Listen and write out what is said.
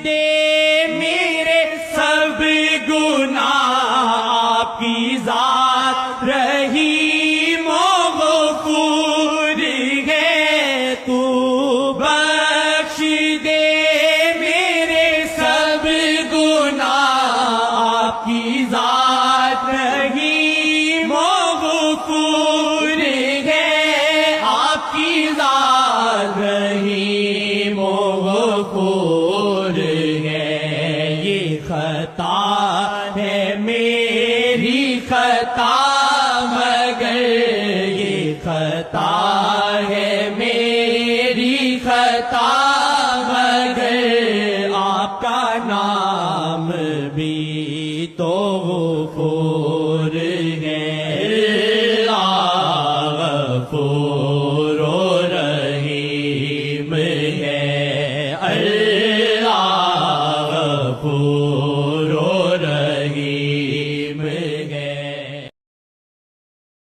دے میرے سب گناہ، آپ کی ذات رحیم و غفور ہے، تو بخش دے میرے سب گناہ، آپ کی ذات رحیم و غفور ہے، آپ کی ذات رحیم و غفور ہے۔ یہ خطا ہے میری خطا، مگر یہ خطا ہے میری خطا، مگر آپ کا نام بھی تو غفور ہے۔ اللہ غفور و رحیم ہے،